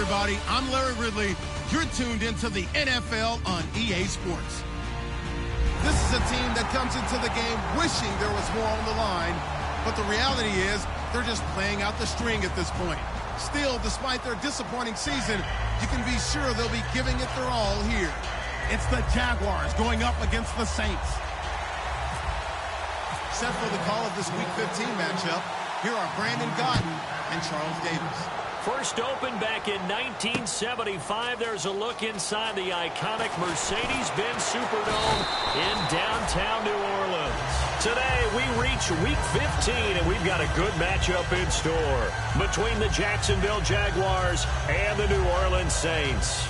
everybody. I'm Larry Ridley. You're tuned into the NFL on EA Sports. This is a team that comes into the game wishing there was more on the line, but the reality is they're just playing out the string at this point. Still, despite their disappointing season, you can be sure they'll be giving it their all here. It's the Jaguars going up against the Saints. Set for the call of this Week 15 matchup, here are Brandon Gaudin and Charles Davis. First opened back in 1975. There's a look inside the iconic Mercedes-Benz Superdome in downtown New Orleans. Today, we reach Week 15, and we've got a good matchup in store between the Jacksonville Jaguars and the New Orleans Saints.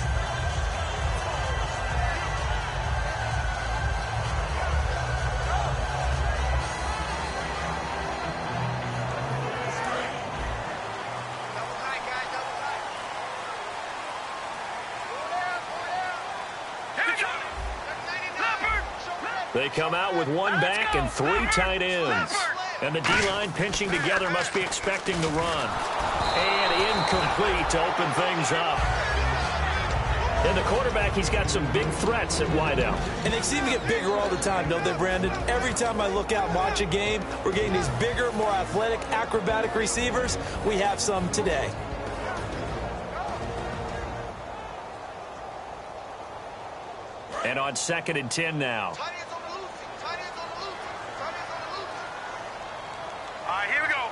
They come out with one back and three tight ends. And the D-line pinching together must be expecting the run. And incomplete to open things up. And the quarterback, he's got some big threats at wideout. And they seem to get bigger all the time, don't they, Brandon? Every time I look out and watch a game, we're getting these bigger, more athletic, acrobatic receivers. We have some today. And on 2nd and 10 now. Here we go.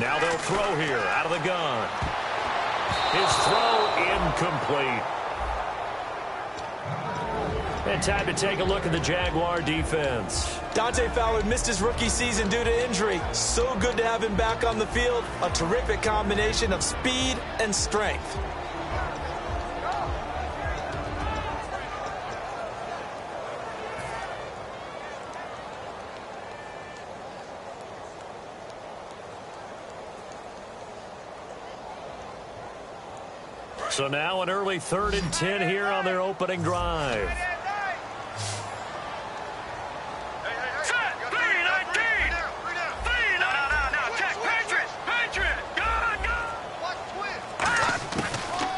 Now they'll throw here out of the gun. His throw incomplete. And time to take a look at the Jaguar defense. Dante Fowler missed his rookie season due to injury. So good to have him back on the field. A terrific combination of speed and strength. So now an early 3rd and 10 here on their opening drive.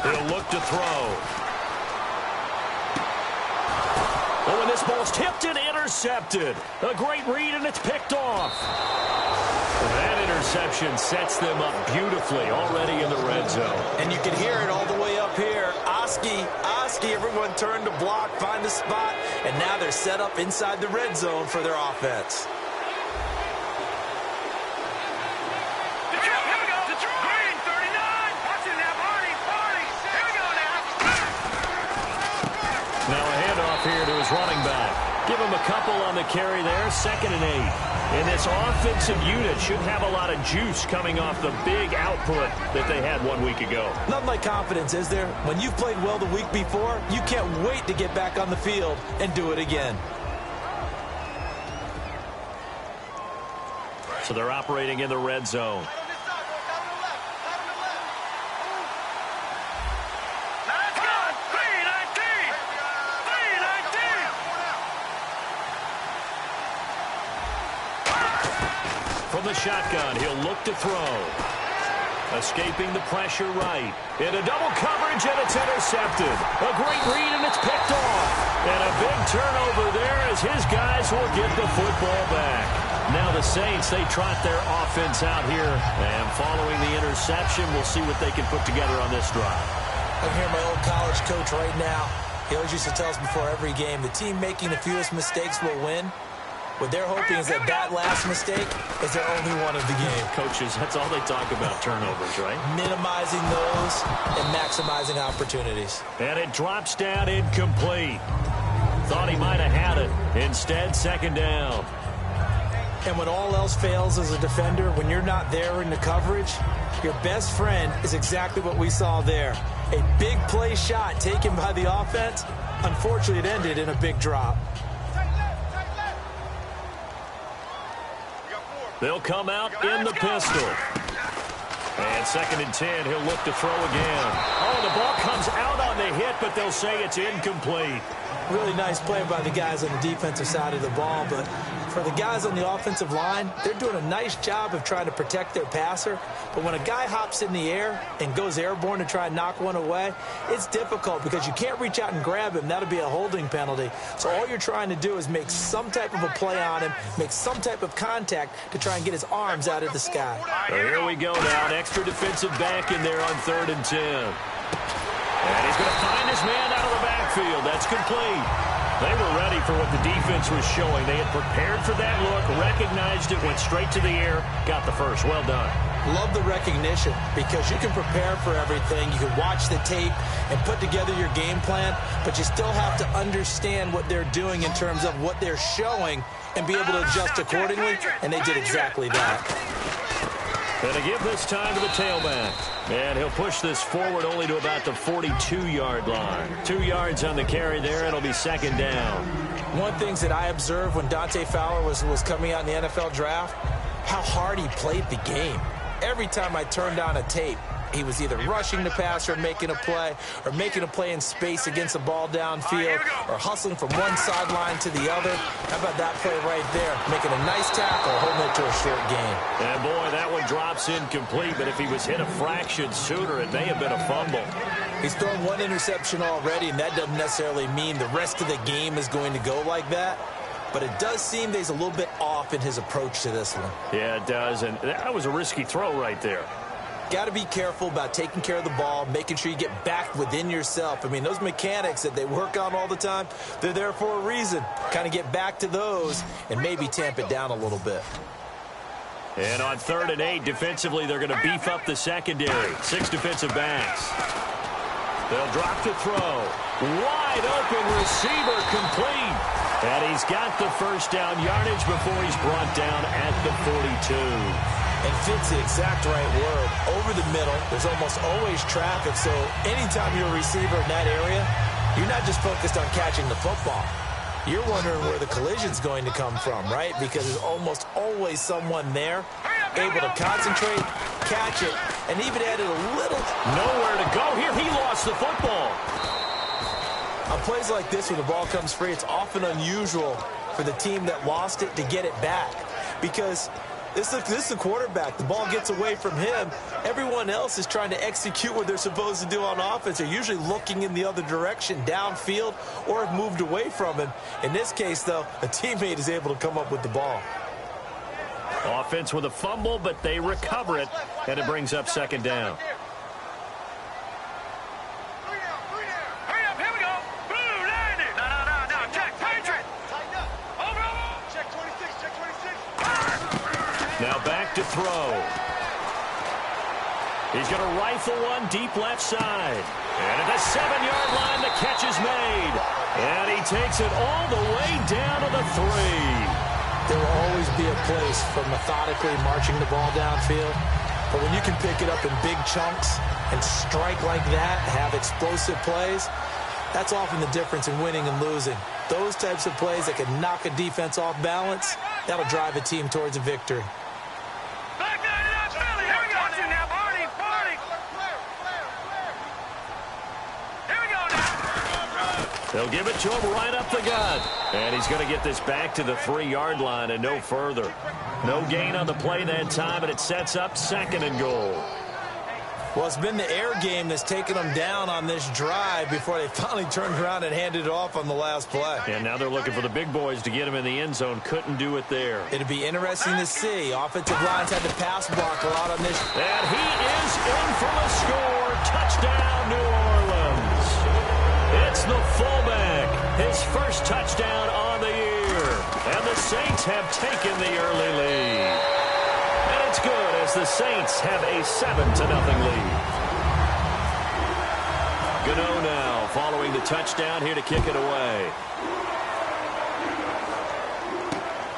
He'll look to throw. Oh, and this ball's tipped and intercepted. A great read, and it's picked off. That interception sets them up beautifully already in the red zone. And you can hear it all the way up here. Oski, everyone turned to block, find the spot, and now they're set up inside the red zone for their offense. Now a handoff here to his running back. Give him a couple on the carry there, 2nd and 8. And this offensive unit should have a lot of juice coming off the big output that they had 1 week ago. Nothing like confidence, is there? When you've played well the week before, you can't wait to get back on the field and do it again. So they're operating in the red zone. From the shotgun, he'll look to throw. Escaping the pressure right. Into double coverage, and it's intercepted. A great read, and it's picked off. And a big turnover there as his guys will get the football back. Now the Saints, they trot their offense out here. And following the interception, we'll see what they can put together on this drive. I'm hearing my old college coach right now. He always used to tell us before every game, the team making the fewest mistakes will win. What they're hoping is that last mistake is their only one of the game. Coaches, that's all they talk about, turnovers, right? Minimizing those and maximizing opportunities. And it drops down incomplete. Thought he might have had it. Instead, 2nd down. And when all else fails as a defender, when you're not there in the coverage, your best friend is exactly what we saw there. A big play shot taken by the offense. Unfortunately, it ended in a big drop. They'll come out in the pistol. And 2nd and 10, he'll look to throw again. Oh, the ball comes out on the hit it, but they'll say it's incomplete. Really nice play by the guys on the defensive side of the ball, but for the guys on the offensive line, they're doing a nice job of trying to protect their passer. But when a guy hops in the air and goes airborne to try and knock one away, it's difficult because you can't reach out and grab him. That'll be a holding penalty. So all you're trying to do is make some type of a play on him, make some type of contact to try and get his arms out of the sky. So here we go now. An extra defensive back in there on 3rd and 10. And he's going to find his man out of the backfield. That's complete. They were ready for what the defense was showing. They had prepared for that look, recognized it, went straight to the air, got the first. Well done. Love the recognition because you can prepare for everything. You can watch the tape and put together your game plan, but you still have to understand what they're doing in terms of what they're showing and be able to adjust accordingly, and they did exactly that. Going to give this time to the tailback. And he'll push this forward only to about the 42-yard line. 2 yards on the carry there. It'll be 2nd down. One of the things that I observed when Dante Fowler was coming out in the NFL draft, how hard he played the game. Every time I turned on a tape, he was either rushing the passer, making a play in space against the ball downfield, or hustling from one sideline to the other. How about that play right there? Making a nice tackle, holding it to a short gain. And boy, that one drops incomplete, but if he was hit a fraction sooner, it may have been a fumble. He's thrown one interception already, and that doesn't necessarily mean the rest of the game is going to go like that. But it does seem that he's a little bit off in his approach to this one. Yeah, it does, and that was a risky throw right there. Got to be careful about taking care of the ball, making sure you get back within yourself. I mean, those mechanics that they work on all the time, they're there for a reason. Kind of get back to those and maybe tamp it down a little bit. And on 3rd and 8, defensively, they're going to beef up the secondary. 6 defensive backs. They'll drop to throw. Wide open receiver complete. And he's got the first down yardage before he's brought down at the 42. And fits the exact right word. Over the middle, there's almost always traffic, so anytime you're a receiver in that area, you're not just focused on catching the football. You're wondering where the collision's going to come from, right? Because there's almost always someone there able to concentrate, catch it, and even added a little. Nowhere to go here. He lost the football. On plays like this, when the ball comes free, it's often unusual for the team that lost it to get it back. Because this is the quarterback. The ball gets away from him. Everyone else is trying to execute what they're supposed to do on offense. They're usually looking in the other direction, downfield, or have moved away from him. In this case, though, a teammate is able to come up with the ball. Offense with a fumble, but they recover it, and it brings up 2nd down. Now back to throw. He's going to rifle one deep left side. And at the 7-yard line, the catch is made. And he takes it all the way down to the 3. There will always be a place for methodically marching the ball downfield. But when you can pick it up in big chunks and strike like that, have explosive plays, that's often the difference in winning and losing. Those types of plays that can knock a defense off balance, that'll drive a team towards a victory. They'll give it to him right up the gut. And he's going to get this back to the 3-yard line and no further. No gain on the play that time, and it sets up 2nd and goal. Well, it's been the air game that's taken them down on this drive before they finally turned around and handed it off on the last play. And now they're looking for the big boys to get him in the end zone. Couldn't do it there. It'd be interesting to see. Offensive lines had to pass block a lot on this. And he is in for the score. Touchdown, New Orleans. It's the fullback. His first touchdown on the year. And the Saints have taken the early lead. And it's good as the Saints have a 7-0 lead. Gano now following the touchdown here to kick it away.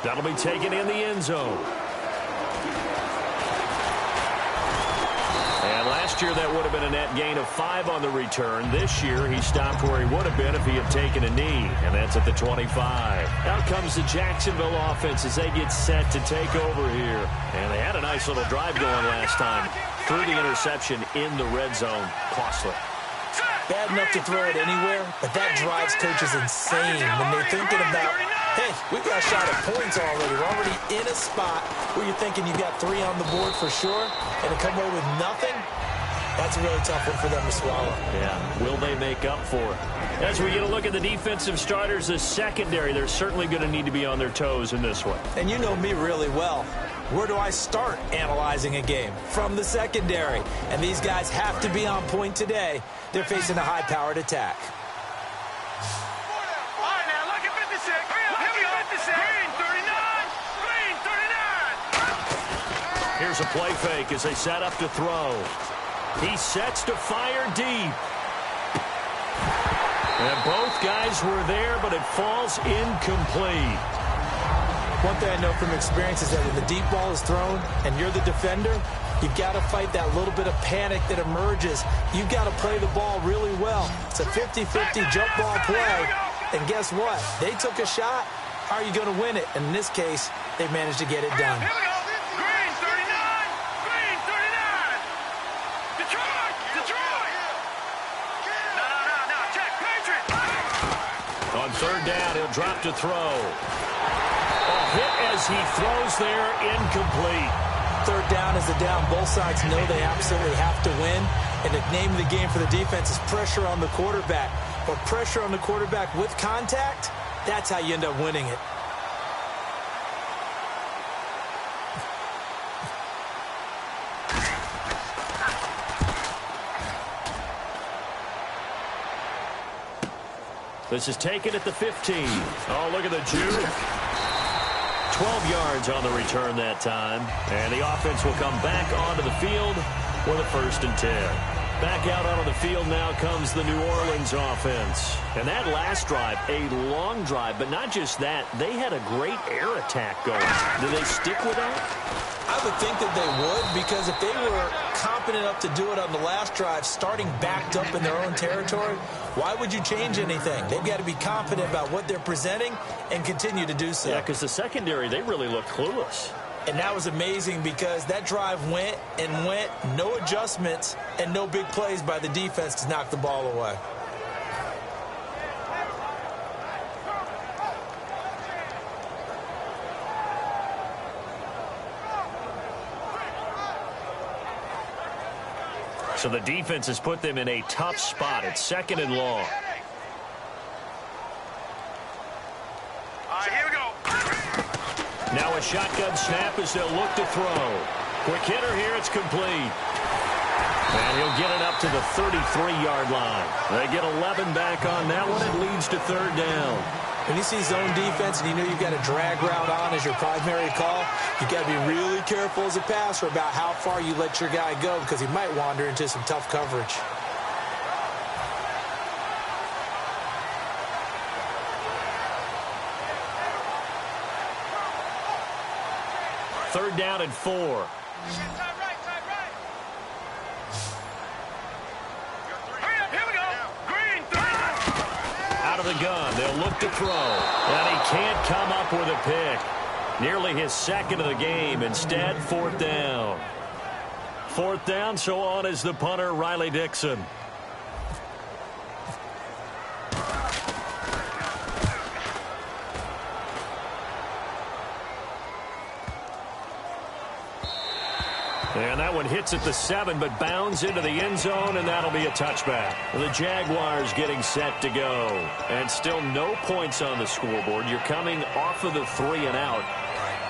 That'll be taken in the end zone. And last year that would have been a net gain of 5 on the return. This year he stopped where he would have been if he had taken a knee, and that's at the 25. Out comes the Jacksonville offense as they get set to take over here. And they had a nice little drive going last time. Threw the interception in the red zone. Costly. bad enough to throw it anywhere, but that drives coaches insane when they're thinking about, hey, we've got a shot at points already. We're already in a spot where you're thinking you've got 3 on the board for sure, and to come away with nothing, that's a really tough one for them to swallow. Yeah, will they make up for it? As we get a look at the defensive starters, the secondary, they're certainly going to need to be on their toes in this one. And you know me really well. Where do I start analyzing a game? From the secondary. And these guys have to be on point today. They're facing a high-powered attack. All right, now, look at 56. Here we go. 56. Green, 39. Here's a play fake as they set up to throw. He sets to fire deep. And both guys were there, but it falls incomplete. One thing I know from experience is that when the deep ball is thrown and you're the defender, you've got to fight that little bit of panic that emerges. You've got to play the ball really well. It's a 50-50 jump ball play. And guess what? They took a shot. How are you going to win it? And in this case, they managed to get it done. Here we go. Green, 39. Green, 39. Detroit. Detroit. No. Check. Patriots. On third down, he'll drop to throw. Hit as he throws there, incomplete. Third down is the down. Both sides know they absolutely have to win. And the name of the game for the defense is pressure on the quarterback. But pressure on the quarterback with contact, that's how you end up winning it. This is taken at the 15. Oh, look at the juke. 12 yards on the return that time. And the offense will come back onto the field with a 1st and 10. Back out onto the field now comes the New Orleans offense. And that last drive, a long drive, but not just that. They had a great air attack going. Do they stick with that? I would think that they would, because if they were competent enough to do it on the last drive, starting backed up in their own territory, why would you change anything? They've got to be confident about what they're presenting and continue to do so. Yeah, because the secondary, they really looked clueless. And that was amazing because that drive went and went, no adjustments and no big plays by the defense to knock the ball away. So the defense has put them in a tough spot. It's 2nd and long. All right, here we go. Now a shotgun snap as they'll look to throw. Quick hitter here, it's complete. And he'll get it up to the 33-yard line. They get 11 back on that one. It leads to 3rd down. When you see zone defense and you know you've got a drag route on as your primary call, you've got to be really careful as a passer about how far you let your guy go because he might wander into some tough coverage. Third down and 4. Time right. Hurry up, here we go. Green, 30. Out of the gun, they'll look to throw. And he can't come up with a pick. Nearly his 2nd of the game. Instead, 4th down. 4th down, so on is the punter, Riley Dixon. And that one hits at the 7, but bounds into the end zone, and that'll be a touchback. The Jaguars getting set to go. And still no points on the scoreboard. You're coming off of the 3 and out.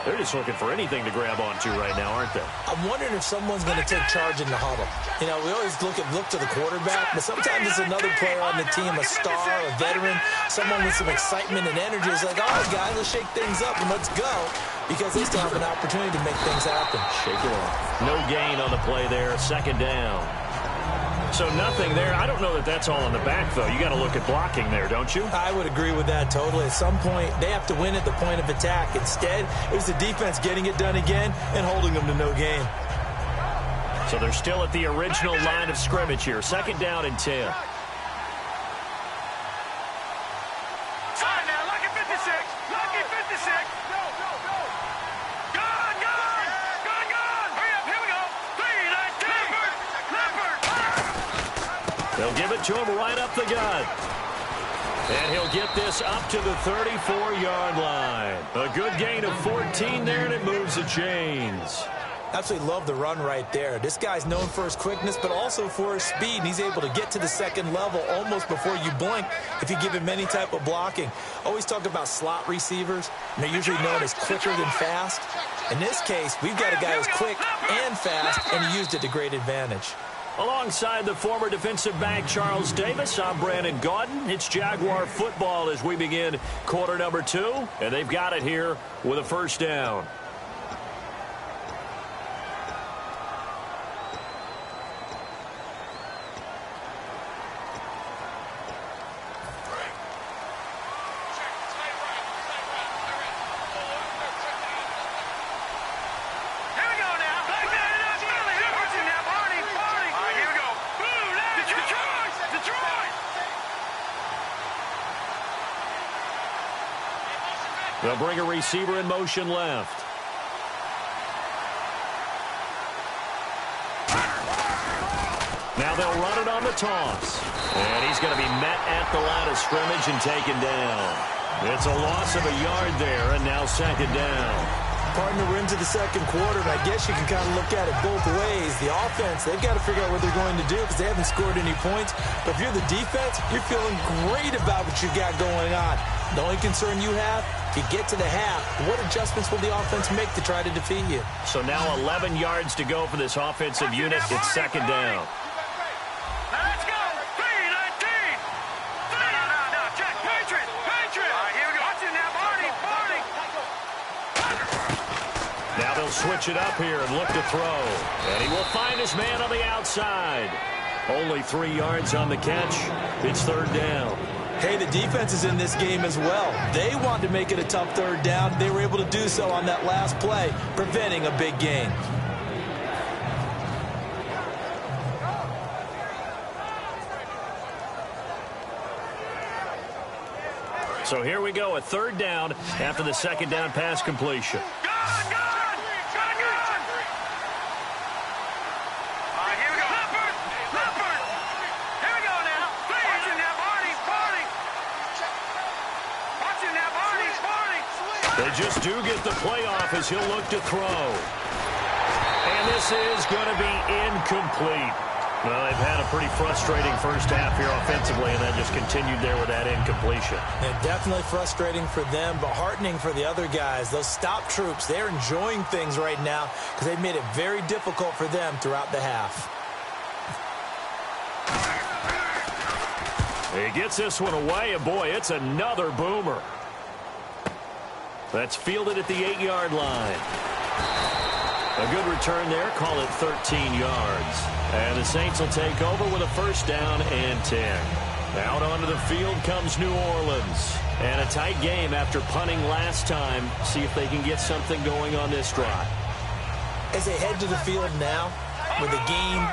They're just looking for anything to grab onto right now, aren't they? I'm wondering if someone's going to take charge in the huddle. You know, we always look to the quarterback, but sometimes it's another player on the team, a star, a veteran, someone with some excitement and energy. It's like, all right, guys, let's shake things up and let's go, because they still have an opportunity to make things happen. Shake it off. No gain on the play there, 2nd down. So nothing there. I don't know that that's all on the back, though. You got to look at blocking there, don't you? I would agree with that totally. At some point, they have to win at the point of attack. Instead, it was the defense getting it done again and holding them to no gain. So they're still at the original line of scrimmage here. 2nd down and 10. They'll give it it to him right up the gut. And he'll get this up to the 34-yard line. A good gain of 14 there, and it moves the chains. Absolutely love the run right there. This guy's known for his quickness, but also for his speed, and he's able to get to the second level almost before you blink if you give him any type of blocking. Always talk about slot receivers, and they're usually known as quicker than fast. In this case, we've got a guy who's quick and fast, and he used it to great advantage. Alongside the former defensive back Charles Davis, I'm Brandon Gaudin. It's Jaguar football as we begin quarter number 2, and they've got it here with a first down. They'll bring a receiver in motion left. Now they'll run it on the toss. And he's going to be met at the line of scrimmage and taken down. It's a loss of a yard there, and now second down. Partner, we're into the second quarter, and I guess you can kind of look at it both ways. The offense, they've got to figure out what they're going to do because they haven't scored any points. But if you're the defense, you're feeling great about what you've got going on. The only concern you have, if you get to the half, what adjustments will the offense make to try to defeat you? So now 11 yards to go for this offensive unit. It's second down. Let's go! 3-19! No, check. Patriot! All right, here we go. Watch it now, Barney! Now they'll switch it up here and look to throw. And he will find his man on the outside. Only 3 yards on the catch. It's third down. Hey, the defense is in this game as well. They want to make it a tough third down. They were able to do so on that last play, preventing a big gain. So here we go, a third down after the second down pass completion. They just do get the playoff as he'll look to throw. And this is going to be incomplete. Well, they've had a pretty frustrating first half here offensively, and that just continued there with that incompletion. And definitely frustrating for them, but heartening for the other guys. Those stop troops, they're enjoying things right now because they've made it very difficult for them throughout the half. He gets this one away, and boy, it's another boomer. That's fielded at the 8-yard line. A good return there. Call it 13 yards. And the Saints will take over with a first down and 10. Out onto the field comes New Orleans. And a tight game after punting last time. See if they can get something going on this drive. As they head to the field now, with the game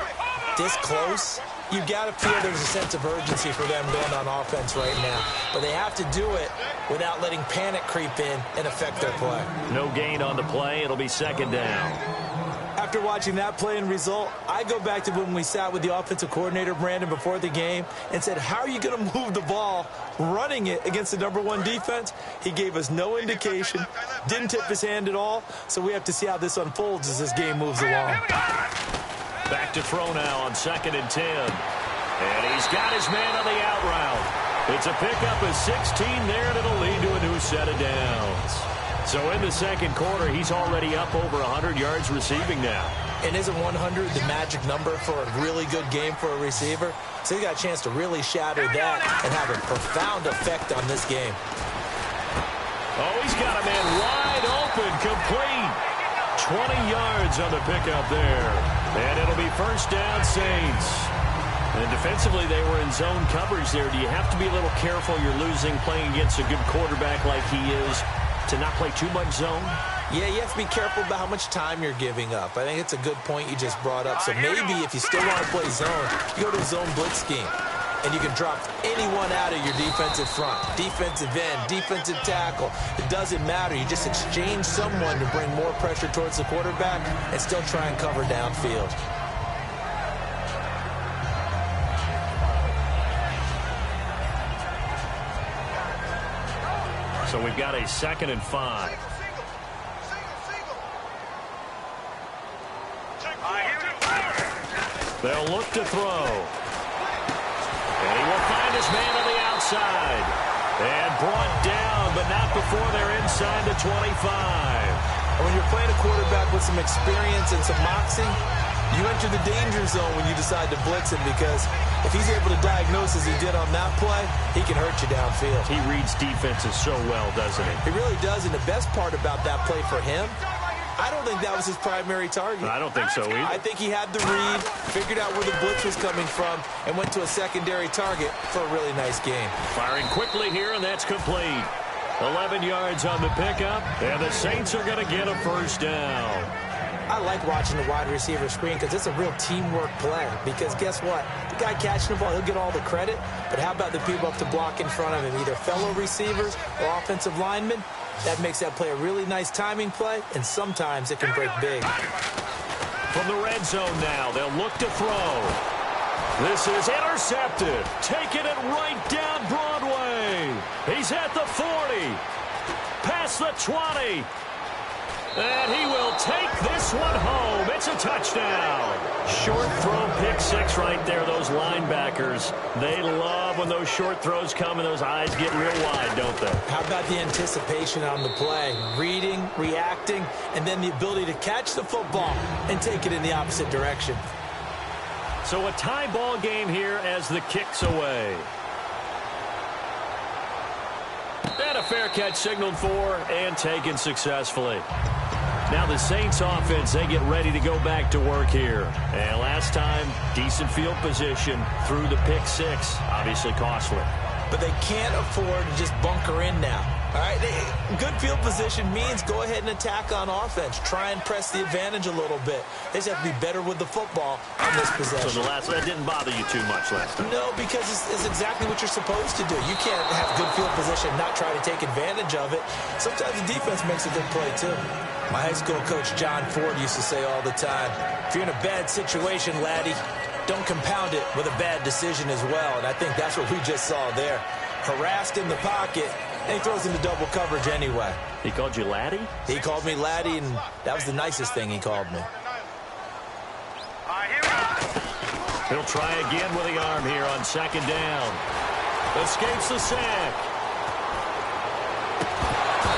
this close, you've got to feel there's a sense of urgency for them going on offense right now. But they have to do it without letting panic creep in and affect their play. No gain on the play. It'll be second down. After watching that play and result, I go back to when we sat with the offensive coordinator, Brandon, before the game and said, how are you going to move the ball running it against the #1 defense? He gave us no indication, didn't tip his hand at all, so we have to see how this unfolds as this game moves along. Back to throw now on 2nd and 10. And he's got his man on the out route. It's a pickup of 16 there, and it'll lead to a new set of downs. So in the second quarter, he's already up over 100 yards receiving now. And isn't 100 the magic number for a really good game for a receiver? So he got a chance to really shatter that and have a profound effect on this game. Oh, he's got a man wide open, complete. 20 yards on the pickup there. And it'll be first down, Saints. And defensively, they were in zone coverage there. Do you have to be a little careful? You're losing playing against a good quarterback like he is to not play too much zone? Yeah, you have to be careful about how much time you're giving up. I think it's a good point you just brought up. So maybe if you still want to play zone, you go to a zone blitz scheme. And you can drop anyone out of your defensive front, defensive end, defensive tackle. It doesn't matter. You just exchange someone to bring more pressure towards the quarterback and still try and cover downfield. So we've got a 2nd and 5. They'll look to throw. And he will find his man on the outside. And brought down, but not before they're inside the 25. And when you're playing a quarterback with some experience and some moxie, you enter the danger zone when you decide to blitz him, because if he's able to diagnose as he did on that play, he can hurt you downfield. He reads defenses so well, doesn't he? He really does, and the best part about that play for him, I don't think that was his primary target. I don't think so either. I think he had the read, figured out where the blitz was coming from, and went to a secondary target for a really nice game. Firing quickly here, and that's complete. 11 yards on the pickup, and the Saints are going to get a first down. I like watching the wide receiver screen because it's a real teamwork play. Because guess what? The guy catching the ball, he'll get all the credit. But how about the people up to block in front of him, either fellow receivers or offensive linemen? That makes that play a really nice timing play, and sometimes it can break big. From the red zone now, they'll look to throw. This is intercepted. Taking it right down Broadway. He's at the 40. Past the 20. And he will take this one home. It's a touchdown. Short throw, pick six right there. Those linebackers, they love when those short throws come and those eyes get real wide, don't they? How about the anticipation on the play? Reading, reacting, and then the ability to catch the football and take it in the opposite direction. So a tie ball game here as the kick's away. And a fair catch signaled for and taken successfully. Now the Saints offense, they get ready to go back to work here. And last time, decent field position through the pick six. Obviously costly. But they can't afford to just bunker in now. All right, good field position means go ahead and attack on offense. Try and press the advantage a little bit. They just have to be better with the football on this possession. So that didn't bother you too much last time? No, because it's exactly what you're supposed to do. You can't have good field position and not try to take advantage of it. Sometimes the defense makes a good play, too. My high school coach, John Ford, used to say all the time, if you're in a bad situation, laddie, don't compound it with a bad decision as well. And I think that's what we just saw there. Harassed in the pocket, and he throws into double coverage anyway. He called you laddie? He called me laddie, and that was the nicest thing he called me. He'll try again with the arm here on second down. Escapes the sack.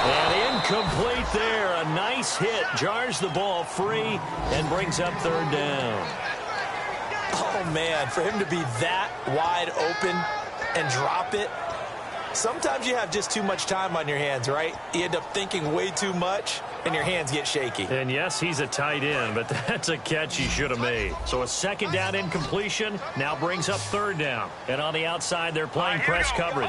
And incomplete there. A nice hit. Jars the ball free and brings up third down. Oh, man, for him to be that wide open and drop it. Sometimes you have just too much time on your hands, right? You end up thinking way too much, and your hands get shaky. And yes, he's a tight end, but that's a catch he should have made. So a second down incompletion now brings up third down. And on the outside, they're playing press coverage.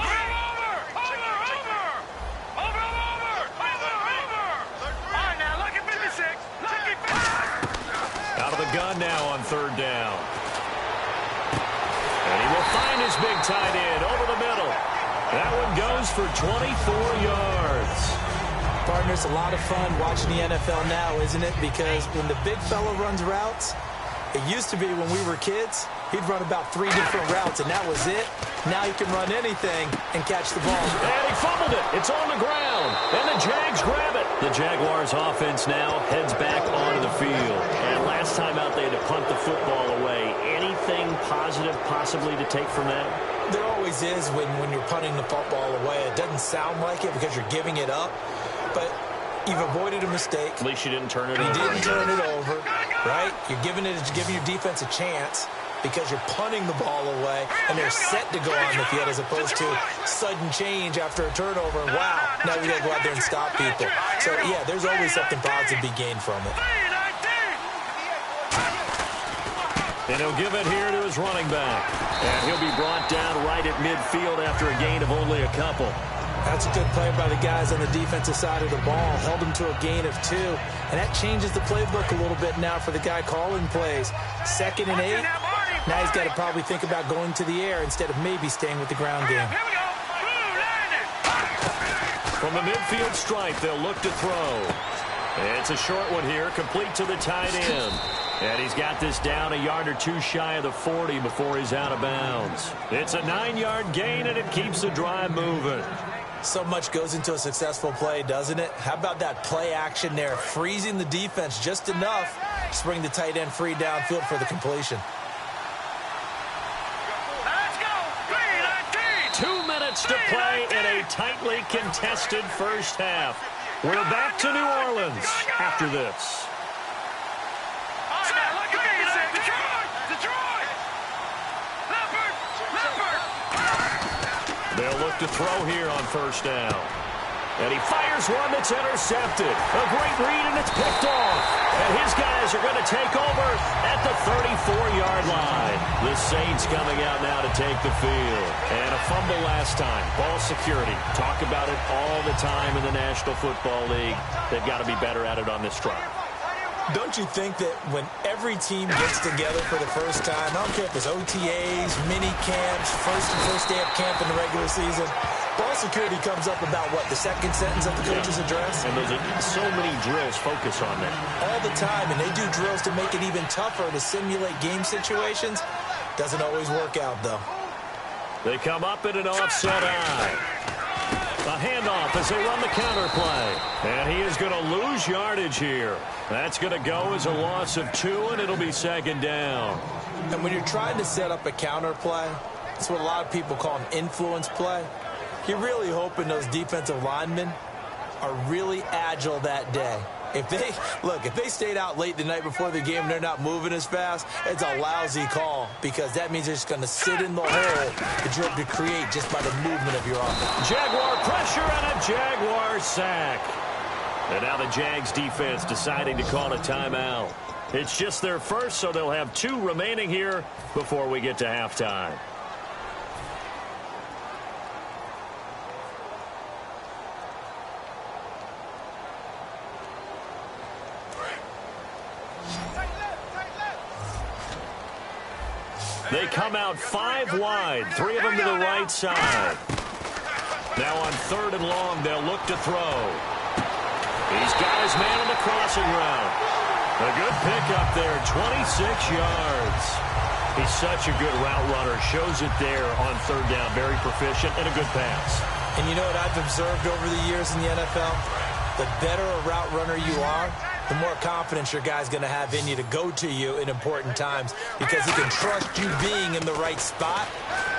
Out of the gun now on third down. And he will find his big tight end over the middle. That one goes for 24 yards. Partner, it's a lot of fun watching the NFL now, isn't it? Because when the big fella runs routes, it used to be when we were kids, he'd run about 3 different routes, and that was it. Now he can run anything and catch the ball. And he fumbled it. It's on the ground. And the Jags grab it. The Jaguars offense now heads back onto the field. And last time out, they had to punt the football away. Anything positive possibly to take from that? There always is when you're punting the football away. It doesn't sound like it because you're giving it up, but you've avoided a mistake. At least you didn't turn it over. You didn't turn it over, right? You're giving your defense a chance because you're punting the ball away, and they're set to go on the field as opposed to sudden change after a turnover, and wow, now we got to go out there and stop people. So, yeah, there's always something positive to be gained from it. And he'll give it here to his running back. And he'll be brought down right at midfield after a gain of only a couple. That's a good play by the guys on the defensive side of the ball. Held him to a gain of 2. And that changes the playbook a little bit now for the guy calling plays. 2nd and 8. Now he's got to probably think about going to the air instead of maybe staying with the ground game. From the midfield stripe, they'll look to throw. It's a short one here, complete to the tight end. And he's got this down a yard or 2 shy of the 40 before he's out of bounds. It's a 9-yard gain, and it keeps the drive moving. So much goes into a successful play, doesn't it? How about that play action there, freezing the defense just enough to bring the tight end free downfield for the completion. Let's go. 3-19. 2 minutes to play in a tightly contested first half. We're back to New Orleans after this. Detroit. Leopard. They'll look to throw here on first down. And he fires one that's intercepted. A great read, and it's picked off. And his guys are going to take over at the 34-yard line. The Saints coming out now to take the field. And a fumble last time. Ball security. Talk about it all the time in the National Football League. They've got to be better at it on this drive. Don't you think that when every team gets together for the first time, I don't care if it's OTAs, mini camps, first day of camp in the regular season, ball security comes up about, what, the second sentence of the coach's address? And those are so many drills focus on that. All the time, and they do drills to make it even tougher to simulate game situations. Doesn't always work out, though. They come up in an offset eye. A handoff as they run the counter play. And he is going to lose yardage here. That's going to go as a loss of 2, and it'll be second down. And when you're trying to set up a counter play, it's what a lot of people call an influence play. You're really hoping those defensive linemen are really agile that day. If they stayed out late the night before the game and they're not moving as fast, it's a lousy call because that means they're just going to sit in the hole that you hope to create just by the movement of your offense. Jaguar pressure and a Jaguar sack. And now the Jags defense deciding to call a timeout. It's just their first, so they'll have 2 remaining here before we get to halftime. They come out 5 wide, 3 of them to the right side. Now on 3rd and long, they'll look to throw. He's got his man on the crossing route. A good pickup there, 26 yards. He's such a good route runner. Shows it there on 3rd down. Very proficient and a good pass. And you know what I've observed over the years in the NFL? The better a route runner you are, the more confidence your guy's going to have in you to go to you in important times because he can trust you being in the right spot,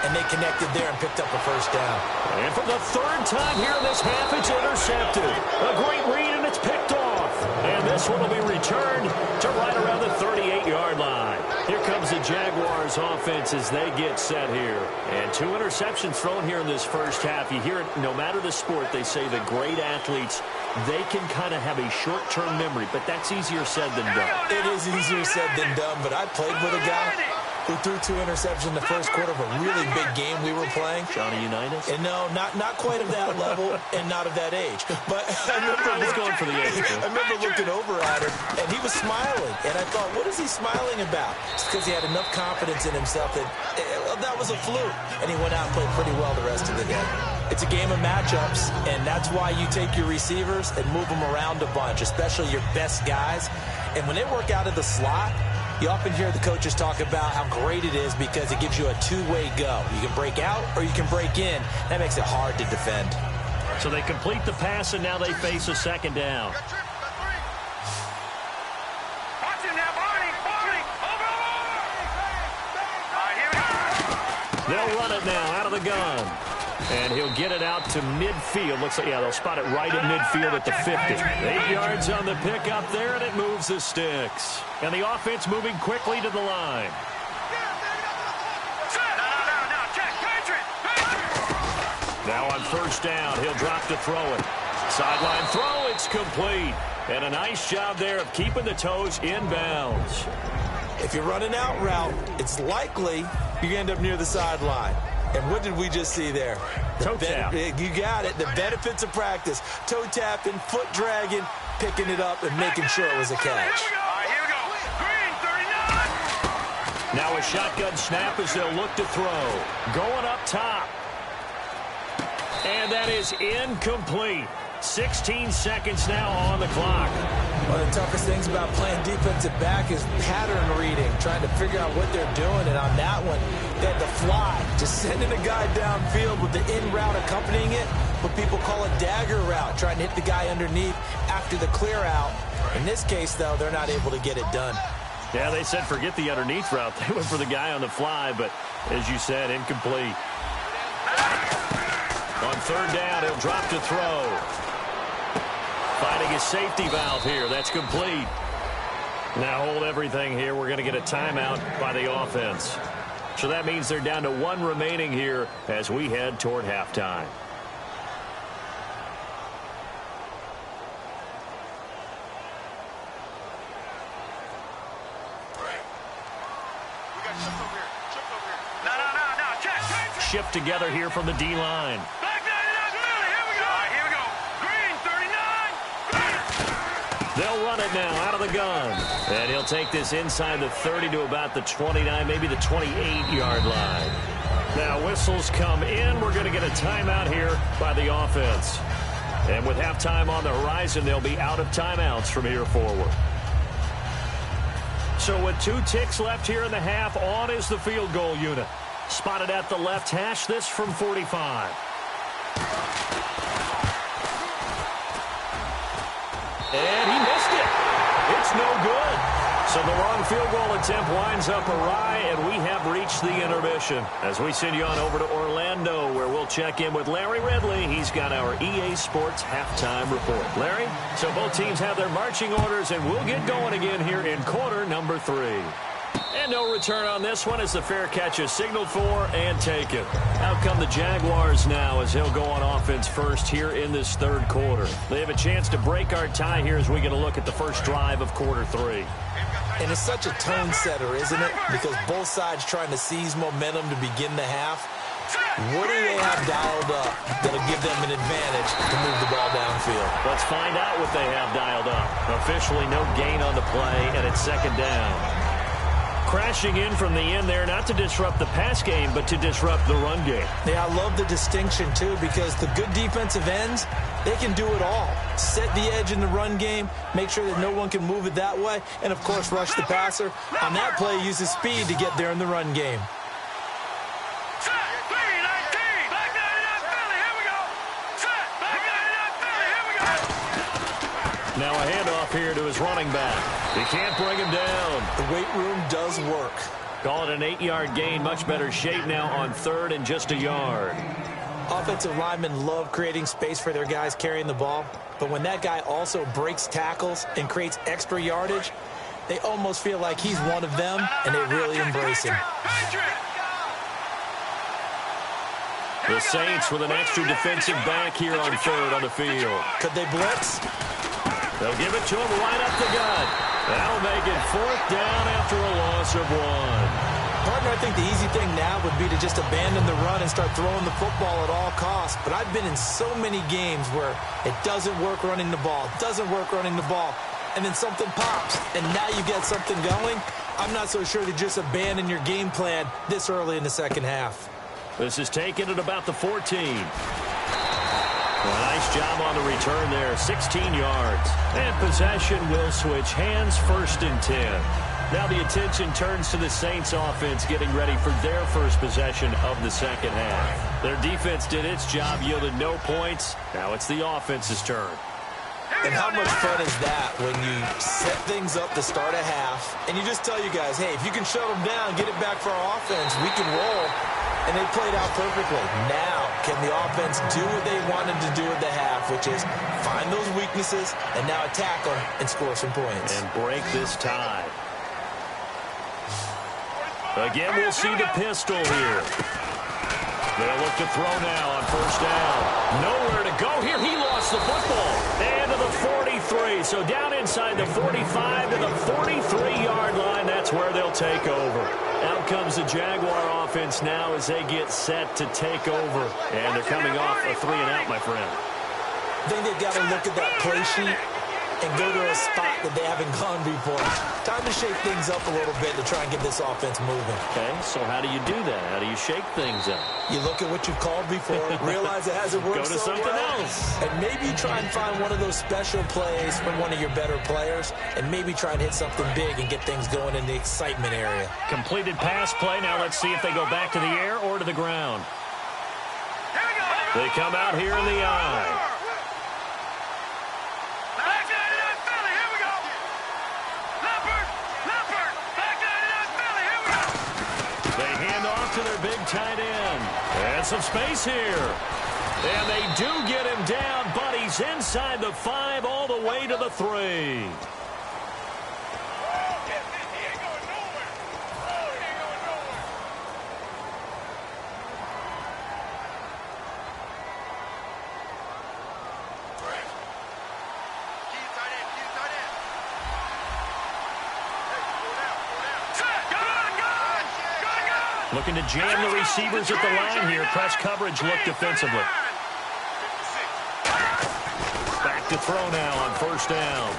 and they connected there and picked up a first down. And for the 3rd time here in this half, it's intercepted. A great read, and it's picked off. And this one will be returned to right around the 38-yard line. Here comes the Jaguars offense as they get set here. And 2 interceptions thrown here in this first half. You hear it, no matter the sport, they say the great athletes, they can kind of have a short-term memory, but that's easier said than done. It is easier said than done, but I played with a guy who threw 2 interceptions in the first quarter of a really big game we were playing. Johnny Unitas? And no, not quite of that level and not of that age. But I remember going for the age. I remember looking over at him, and he was smiling. And I thought, what is he smiling about? It's because he had enough confidence in himself that that was a fluke. And he went out and played pretty well the rest of the game. It's a game of matchups, and that's why you take your receivers and move them around a bunch, especially your best guys. And when they work out of the slot, you often hear the coaches talk about how great it is because it gives you a 2-way go. You can break out or you can break in. That makes it hard to defend. So they complete the pass, and now they face a second down. Watch him now, Barney. Over. All right, here we go. They'll run it now out of the gun. And he'll get it out to midfield. Looks like, yeah, they'll spot it right at midfield at the 50. 8 yards on the pickup there, and it moves the sticks. And the offense moving quickly to the line. No, check. Patriot. Now on first down, he'll drop to throw it. Sideline throw, it's complete. And a nice job there of keeping the toes in bounds. If you're running out route, it's likely you end up near the sideline. And what did we just see there? Toe tap. You got it. The benefits of practice. Toe tapping, foot dragging, picking it up, and making sure it was a catch. All right, here we go. Green, 39. Now a shotgun snap as they'll look to throw. Going up top. And that is incomplete. 16 seconds now on the clock. One of the toughest things about playing defensive back is pattern reading, trying to figure out what they're doing. And on that one, they had to fly, just sending a guy downfield with the in route accompanying it, what people call a dagger route, trying to hit the guy underneath after the clear out. In this case, though, they're not able to get it done. Yeah, they said forget the underneath route. They went for the guy on the fly, but as you said, incomplete. On third down, he'll drop to throw. Finding his safety valve here. That's complete. Now hold everything here. We're going to get a timeout by the offense. So that means they're down to one remaining here as we head toward halftime. Shift together here from the D-line. They'll run it now out of the gun. And he'll take this inside the 30 to about the 29, maybe the 28-yard line. Now whistles come in. We're going to get a timeout here by the offense. And with halftime on the horizon, they'll be out of timeouts from here forward. So with 2 ticks left here in the half, on is the field goal unit. Spotted at the left hash, this from 45. And he missed it. It's no good. So the long field goal attempt winds up awry, and we have reached the intermission. As we send you on over to Orlando, where we'll check in with Larry Ridley. He's got our EA Sports halftime report. Larry, so both teams have their marching orders, and we'll get going again here in quarter number 3. And no return on this one as the fair catch is signaled for and taken. Out come the Jaguars now as he'll go on offense first here in this third quarter. They have a chance to break our tie here as we get a look at the first drive of quarter 3. And it's such a tone setter, isn't it? Because both sides trying to seize momentum to begin the half. What do they have dialed up that'll give them an advantage to move the ball downfield? Let's find out what they have dialed up. Officially no gain on the play, and it's second down. Crashing in from the end there, not to disrupt the pass game, but to disrupt the run game. Yeah, I love the distinction, too, because the good defensive ends, they can do it all. Set the edge in the run game, make sure that no one can move it that way, and, of course, rush the passer. On that play, use his speed to get there in the run game. Now a handoff here to his running back. He can't bring him down. The weight room does work. Call it an 8-yard gain. Much better shape now on third and just a yard. Offensive linemen love creating space for their guys carrying the ball. But when that guy also breaks tackles and creates extra yardage, they almost feel like he's one of them, and they really embrace him. The Saints with an extra defensive back here on third on the field. Could they blitz? They'll give it to him right up the gut. That'll make it fourth down after a loss of 1. Partner, I think the easy thing now would be to just abandon the run and start throwing the football at all costs. But I've been in so many games where it doesn't work running the ball, and then something pops, and now you get something going. I'm not so sure to just abandon your game plan this early in the second half. This is taken at about the 14. Well, nice job on the return there, 16 yards. And possession will switch hands, first and 10. Now the attention turns to the Saints offense getting ready for their first possession of the second half. Their defense did its job, yielded no points. Now it's the offense's turn. And how much fun is that when you set things up to start a half, and you just tell you guys, hey, if you can shut them down, get it back for our offense, we can roll. And they played out perfectly. Now, can the offense do what they wanted to do at the half, which is find those weaknesses and now attack them and score some points. And break this tie. Again, we'll see the pistol here. They'll look to throw now on first down. Nowhere to go here. He lost the football. And to the 43. So down inside the 45 to the 43-yard line. That's where they'll take over. Out comes the Jaguar offense now as they get set to take over. And they're coming off a 3-and-out, my friend. I think they've got to look at that play sheet and go to a spot that they haven't gone before. Time to shake things up a little bit to try and get this offense moving. Okay, so how do you do that? How do you shake things up? You look at what you've called before, realize it hasn't worked Go to something else. and maybe try and find one of those special plays from one of your better players, and maybe try and hit something big and get things going in the excitement area. Completed pass play. Now let's see if they go back to the air or to the ground. They come out here in the eye. They hand off to their big tight end. And some space here. And they do get him down, but he's inside the 5 all the way to the 3. Looking to jam the receivers at the line here. Press coverage look defensively. Back to throw now on first down.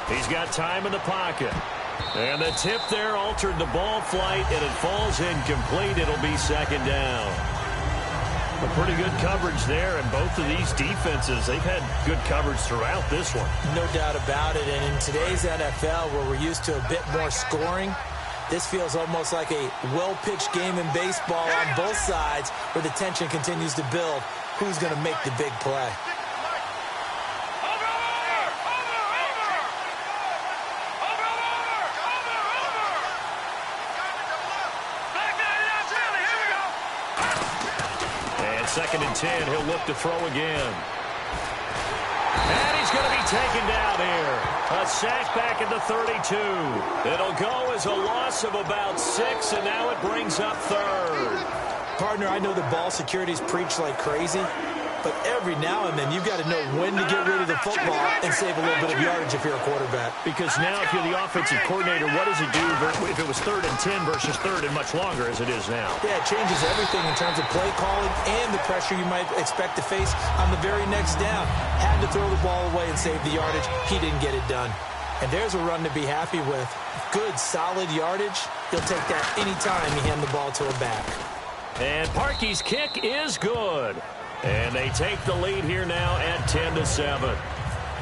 He's got time in the pocket. And the tip there altered the ball flight, and it falls incomplete. It'll be second down. A pretty good coverage there, and both of these defenses, they've had good coverage throughout this one. No doubt about it, and in today's NFL, where we're used to a bit more scoring, this feels almost like a well-pitched game in baseball on both sides where the tension continues to build. Who's going to make the big play? And 2nd and 10, he'll look to throw again. And he's going to be taken down here. A sack back at the 32. It'll go as a loss of about 6, and now it brings up 3rd. Partner, I know the ball security's preached like crazy, but every now and then you've got to know when to get rid of the football and save a little bit of yardage if you're a quarterback. Because now if you're the offensive coordinator, what does it do if it was 3rd and 10 versus 3rd and much longer as it is now? Yeah, it changes everything in terms of play calling and the pressure you might expect to face on the very next down. Had to throw the ball away and save the yardage. He didn't get it done. And there's a run to be happy with. Good, solid yardage. He'll take that any time you hand the ball to a back. And Parkey's kick is good. And they take the lead here now at 10-7.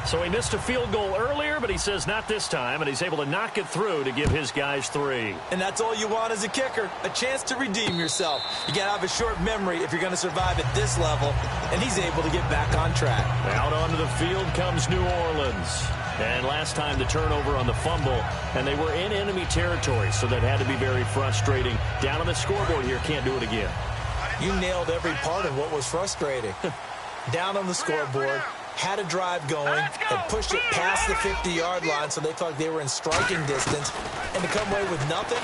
So he missed a field goal earlier, but he says not this time, and he's able to knock it through to give his guys 3. And that's all you want as a kicker, a chance to redeem yourself. You got to have a short memory if you're going to survive at this level, and he's able to get back on track. Out onto the field comes New Orleans. And last time the turnover on the fumble, and they were in enemy territory, so that had to be very frustrating. Down on the scoreboard here, can't do it again. You nailed every part of what was frustrating. Down on the scoreboard, had a drive going, and pushed it past the 50-yard line so they felt like they were in striking distance, and to come away with nothing,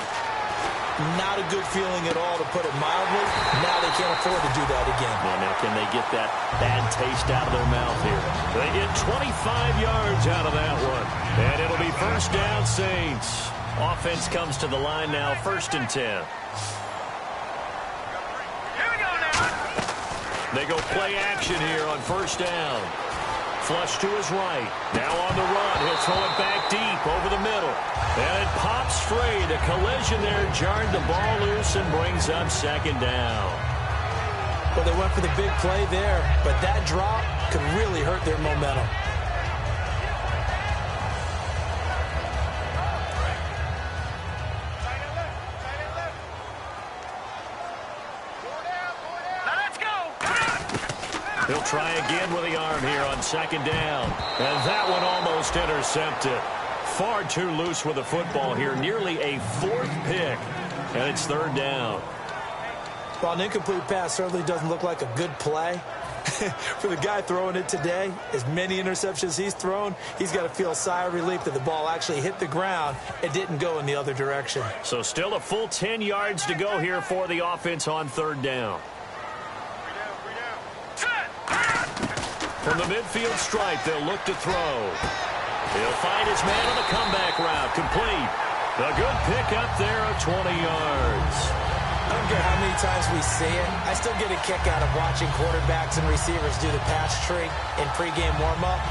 not a good feeling at all, to put it mildly. Now they can't afford to do that again. Well, now can they get that bad taste out of their mouth here? They get 25 yards out of that one, and it'll be first down Saints. Offense comes to the line now, 1st and 10. They go play action here on first down. Flush to his right. Now on the run. He'll throw it back deep over the middle. And it pops free. The collision there jarred the ball loose and brings up 2nd down. Well, they went for the big play there, but that drop could really hurt their momentum. He'll try again with the arm here on 2nd down. And that one almost intercepted. Far too loose with the football here. Nearly a 4th pick. And it's 3rd down. Well, an incomplete pass certainly doesn't look like a good play. For the guy throwing it today, as many interceptions he's thrown, he's got to feel a sigh of relief that the ball actually hit the ground and didn't go in the other direction. So still a full 10 yards to go here for the offense on 3rd down. From the midfield stripe, they'll look to throw. He'll find his man on the comeback route. Complete. A good pick up there of 20 yards. I don't care how many times we see it. I still get a kick out of watching quarterbacks and receivers do the pass tree in pregame warm-up.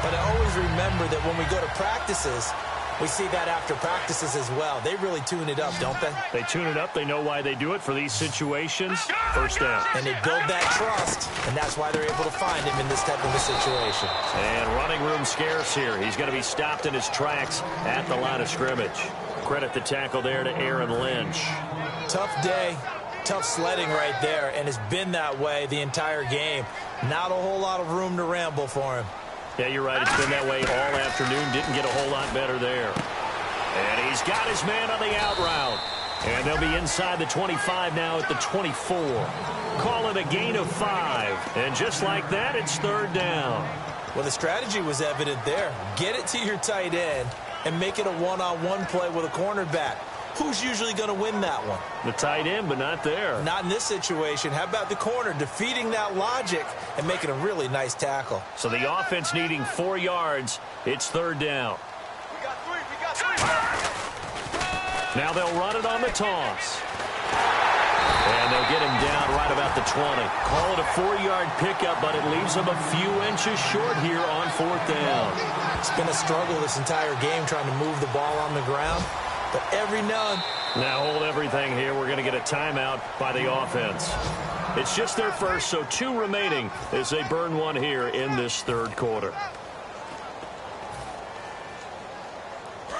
But I always remember that when we go to practices, we see that after practices as well. They really tune it up, don't they? They tune it up. They know why they do it for these situations. First down. And they build that trust, and that's why they're able to find him in this type of a situation. And running room scarce here. He's going to be stopped in his tracks at the line of scrimmage. Credit the tackle there to Aaron Lynch. Tough day, tough sledding right there, and it's been that way the entire game. Not a whole lot of room to ramble for him. Yeah, you're right. It's been that way all afternoon. Didn't get a whole lot better there. And he's got his man on the out route. And they'll be inside the 25 now at the 24. Call it a gain of 5. And just like that, it's third down. Well, the strategy was evident there. Get it to your tight end and make it a one-on-one play with a cornerback. Who's usually going to win that one? The tight end, but not there. Not in this situation. How about the corner defeating that logic and making a really nice tackle? So the offense needing 4 yards. It's third down. We got 3. We got 3. Now they'll run it on the toss. And they'll get him down right about the 20. Call it a 4-yard pickup, but it leaves him a few inches short here on fourth down. It's been a struggle this entire game trying to move the ball on the ground. But every now. Now hold everything here. We're going to get a timeout by the offense. It's just their first, so 2 remaining as they burn one here in this third quarter.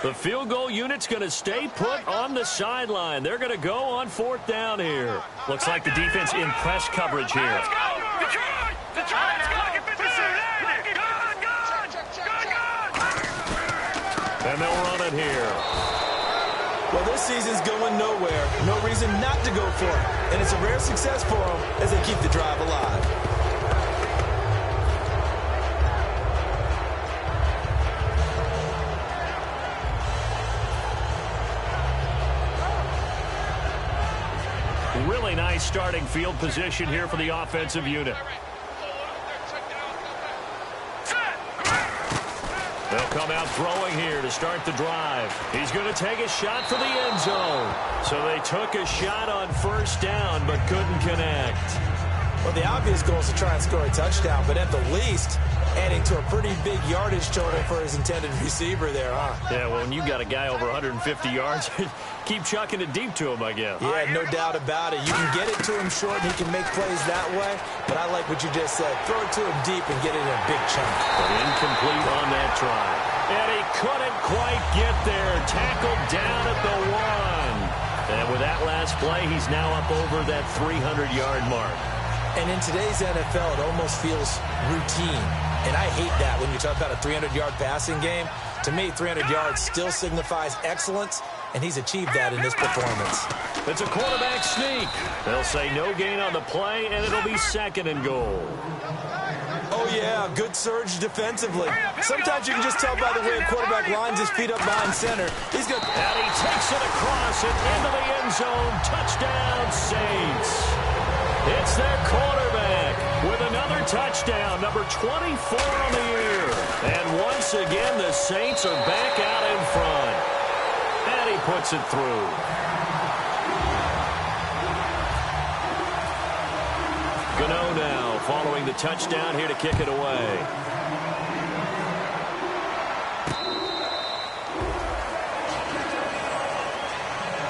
The field goal unit's going to stay put on the sideline. They're going to go on fourth down here. Looks like the defense in press coverage here. Let's go! Detroit! Detroit! Let's go! Get Good! And they'll run it here. Well, this season's going nowhere. No reason not to go for it. And it's a rare success for them as they keep the drive alive. Really nice starting field position here for the offensive unit. They'll come out throwing here to start the drive. He's going to take a shot for the end zone. So they took a shot on first down but couldn't connect. Well, the obvious goal is to try and score a touchdown, but at the least, adding to a pretty big yardage total for his intended receiver there, huh? Yeah, well, when you've got a guy over 150 yards, keep chucking it deep to him, I guess. Yeah, no doubt about it. You can get it to him short, and he can make plays that way, but I like what you just said. Throw it to him deep and get it in a big chunk. But incomplete on that try. And he couldn't quite get there. Tackled down at the 1. And with that last play, he's now up over that 300-yard mark. And in today's NFL, it almost feels routine. And I hate that when you talk about a 300-yard passing game. To me, 300 yards still signifies excellence, and he's achieved that in this performance. It's a quarterback sneak. They'll say no gain on the play, and it'll be second and goal. Oh, yeah, good surge defensively. Sometimes you can just tell by the way a quarterback lines his feet up behind center. He's got. And he takes it across and into the end zone. Touchdown, Saints. It's their quarterback with another touchdown, number 24 on the year. And once again, the Saints are back out in front. And he puts it through. Gano now following the touchdown here to kick it away.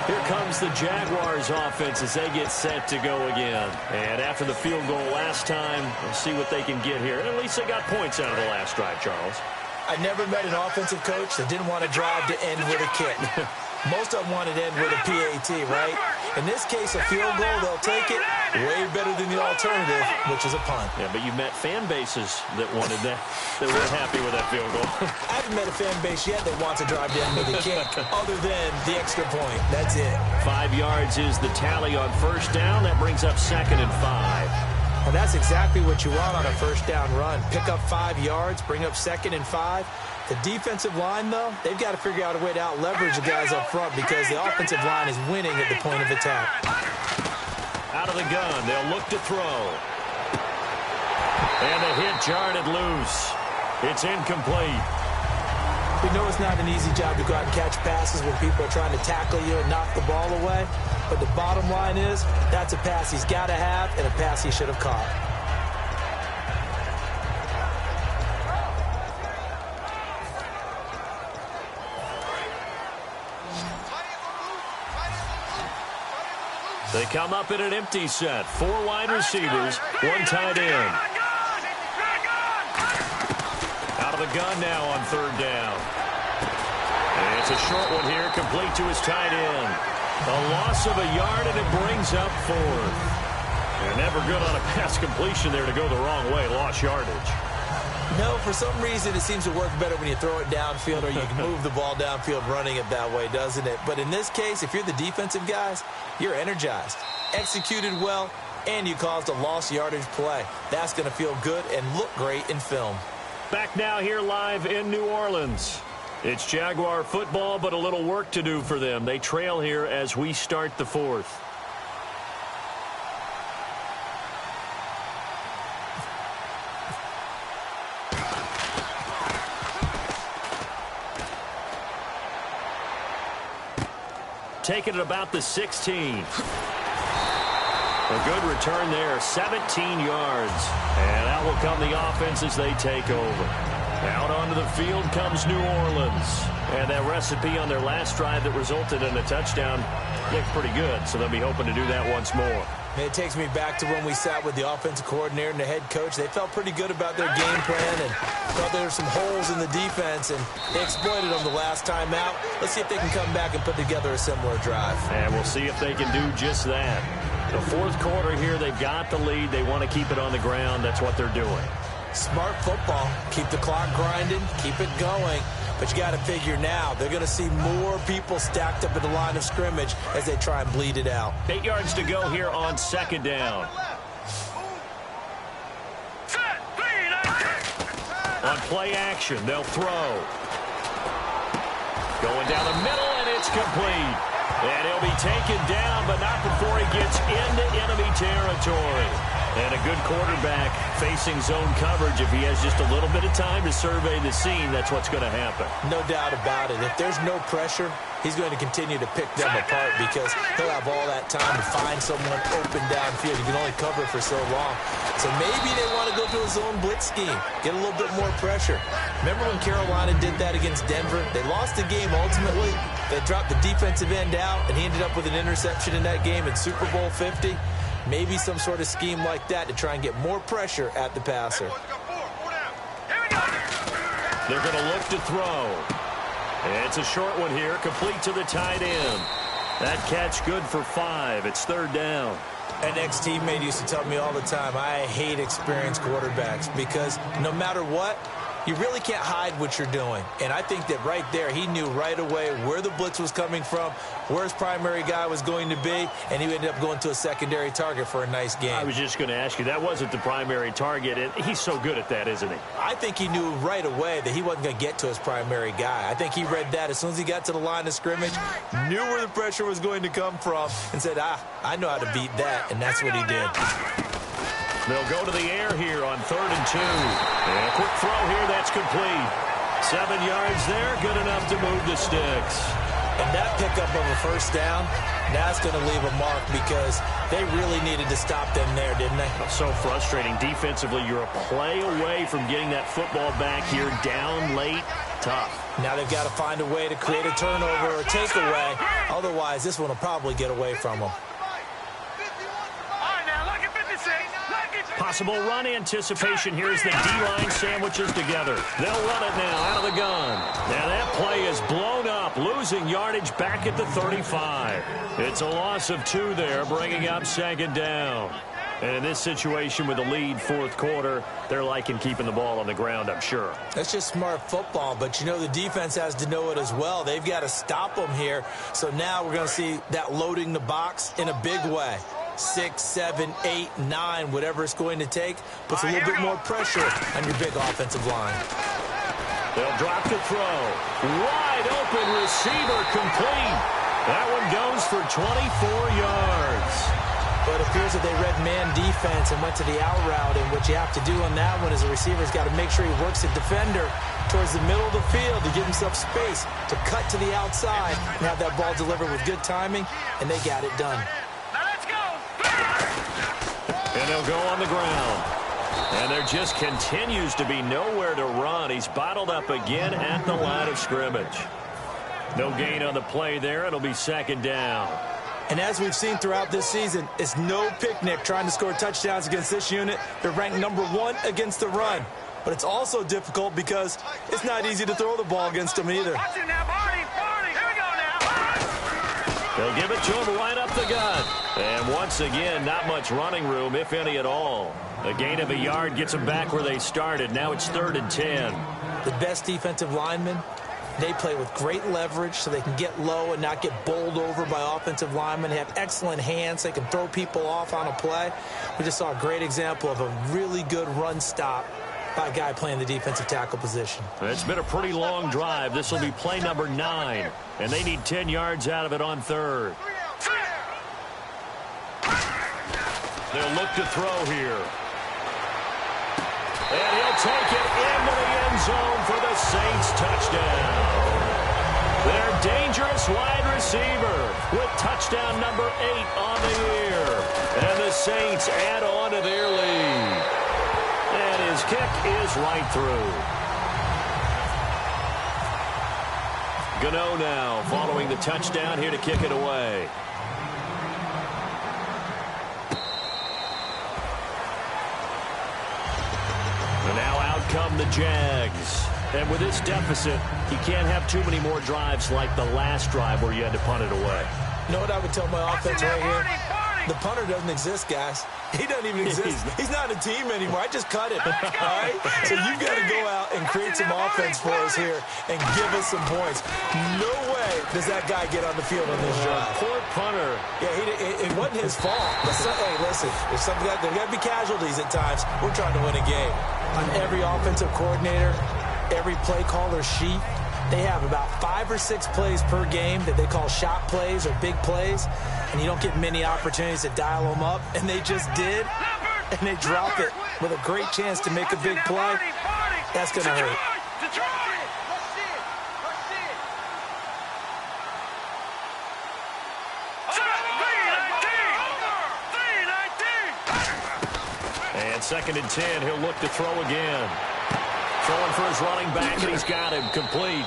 Here comes the Jaguars offense as they get set to go again. And after the field goal last time, we'll see what they can get here. And at least they got points out of the last drive, Charles. I never met an offensive coach that didn't want to drive to end with a kick. Most of them wanted to end with a PAT, right? In this case, a field goal, they'll take it way better than the alternative, which is a punt. Yeah, but you've met fan bases that wanted that, that were happy with that field goal. I haven't met a fan base yet that wants to drive to end with a kick other than the extra point. That's it. 5 yards is the tally on first down. That brings up second and 5. Well, that's exactly what you want on a first down run. Pick up 5 yards, bring up second and 5. The defensive line, though, they've got to figure out a way to out-leverage the guys up front because the offensive line is winning at the point of attack. Out of the gun, they'll look to throw. And the hit jarred it loose. It's incomplete. We know it's not an easy job to go out and catch passes when people are trying to tackle you and knock the ball away. But the bottom line is, that's a pass he's got to have and a pass he should have caught. They come up in an empty set. 4 wide receivers, 1 tight end. Out of the gun now on 3rd down. And it's a short one here, complete to his tight end. A loss of a yard, and it brings up 4th. They're never good on a pass completion there to go the wrong way. Lost yardage. No, for some reason it seems to work better when you throw it downfield or you can move the ball downfield running it that way, doesn't it? But in this case, if you're the defensive guys, you're energized, executed well, and you caused a lost yardage play. That's going to feel good and look great in film. Back now here live in New Orleans. It's Jaguar football, but a little work to do for them. They trail here as we start the 4th. Taking it about the 16. A good return there, 17 yards. And out will come the offense as they take over. Out onto the field comes New Orleans. And that recipe on their last drive that resulted in a touchdown looked pretty good, so they'll be hoping to do that once more. It takes me back to when we sat with the offensive coordinator and the head coach. They felt pretty good about their game plan and thought there were some holes in the defense, and they exploited them the last time out. Let's see if they can come back and put together a similar drive. And we'll see if they can do just that. The 4th quarter here, they've got the lead. They want to keep it on the ground. That's what they're doing. Smart football. Keep the clock grinding. Keep it going. But you got to figure now, they're going to see more people stacked up at the line of scrimmage as they try and bleed it out. 8 yards to go here on 2nd down. On play action, they'll throw. Going down the middle, and it's complete. And he'll be taken down, but not before he gets into enemy territory. And a good quarterback facing zone coverage. If he has just a little bit of time to survey the scene, that's what's going to happen. No doubt about it. If there's no pressure, he's going to continue to pick them apart because he'll have all that time to find someone open downfield. He can only cover for so long. So maybe they want to go to a zone blitz scheme, get a little bit more pressure. Remember when Carolina did that against Denver? They lost the game ultimately. They dropped the defensive end out, and he ended up with an interception in that game in Super Bowl 50. Maybe some sort of scheme like that to try and get more pressure at the passer. They're going to look to throw. It's a short one here, complete to the tight end. That catch good for 5. It's 3rd down. An ex-teammate used to tell me all the time, I hate experienced quarterbacks because no matter what, you really can't hide what you're doing. And I think that right there, he knew right away where the blitz was coming from, where his primary guy was going to be, and he ended up going to a secondary target for a nice game. I was just going to ask you, that wasn't the primary target, and he's so good at that, isn't he? I think he knew right away that he wasn't going to get to his primary guy. I think he read that as soon as he got to the line of scrimmage, knew where the pressure was going to come from, and said, I know how to beat that, and that's what he did. They'll go to the air here on 3rd and 2. And a quick throw here, that's complete. 7 yards there, good enough to move the sticks. And that pickup of a 1st down, that's going to leave a mark because they really needed to stop them there, didn't they? So frustrating. Defensively, you're a play away from getting that football back here down late. Tough. Now they've got to find a way to create a turnover or takeaway. Otherwise, this one will probably get away from them. Possible run anticipation here as the D-line sandwiches together. They'll run it now out of the gun. Now that play is blown up, losing yardage back at the 35. It's a loss of 2 there, bringing up 2nd down. And in this situation with the lead 4th quarter, they're liking keeping the ball on the ground, I'm sure. That's just smart football, but you know the defense has to know it as well. They've got to stop them here. So now we're going to see that loading the box in a big way. 6, 7, 8, 9, whatever it's going to take, puts a little bit more pressure on your big offensive line. They'll drop to throw. Wide open receiver complete. That one goes for 24 yards. But it appears that they read man defense and went to the out route, and what you have to do on that one is the receiver's got to make sure he works the defender towards the middle of the field to give himself space to cut to the outside and have that ball delivered with good timing, and they got it done. And they'll go on the ground. And there just continues to be nowhere to run. He's bottled up again at the line of scrimmage. No gain on the play there. It'll be 2nd down. And as we've seen throughout this season, it's no picnic trying to score touchdowns against this unit. They're ranked #1 against the run. But it's also difficult because it's not easy to throw the ball against them either. Watch it now, Barney. Here we go now. They'll give it to him right up the gut. And once again, not much running room, if any at all. A gain of a yard gets them back where they started. Now it's 3rd and 10. The best defensive linemen, they play with great leverage so they can get low and not get bowled over by offensive linemen. They have excellent hands. They can throw people off on a play. We just saw a great example of a really good run stop by a guy playing the defensive tackle position. It's been a pretty long drive. This will be play number 9, and they need 10 yards out of it on 3rd. They'll look to throw here. And he'll take it into the end zone for the Saints touchdown. Their dangerous wide receiver with touchdown number 8 on the year. And the Saints add on to their lead. And his kick is right through. Gano now following the touchdown here to kick it away. And now out come the Jags. And with this deficit, you can't have too many more drives like the last drive where you had to punt it away. You know what I would tell my offense right here? The punter doesn't exist, guys. He doesn't even exist. He's not a team anymore. I just cut him. All right? So you've got to go out and create some offense for us here and give us some points. No way does that guy get on the field on this drive. Poor punter. Yeah, it wasn't his fault. Hey, listen, there's something there's got to be casualties at times. We're trying to win a game. On every offensive coordinator, every play caller sheet, they have about 5 or 6 plays per game that they call shot plays or big plays, and you don't get many opportunities to dial them up, and they just did, and they drop it with a great chance to make a big play. That's going to hurt. And 2nd and 10, he'll look to throw again. Throwing for his running back, and he's got him complete.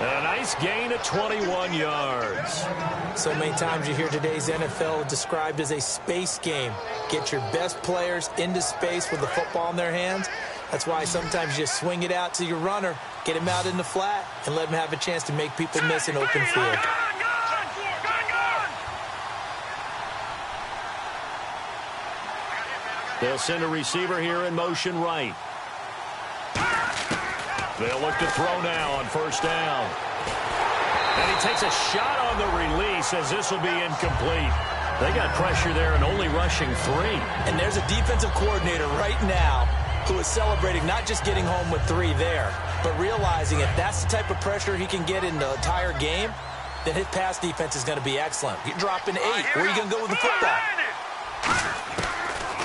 And a nice gain of 21 yards. So many times you hear today's NFL described as a space game. Get your best players into space with the football in their hands. That's why sometimes you just swing it out to your runner, get him out in the flat, and let him have a chance to make people miss an open field. They'll send a receiver here in motion right. They'll look to throw now on 1st down. And he takes a shot on the release as this will be incomplete. They got pressure there and only rushing 3. And there's a defensive coordinator right now who is celebrating not just getting home with 3 there, but realizing if that's the type of pressure he can get in the entire game, then his pass defense is going to be excellent. You're dropping 8. Where are you going to go with the football?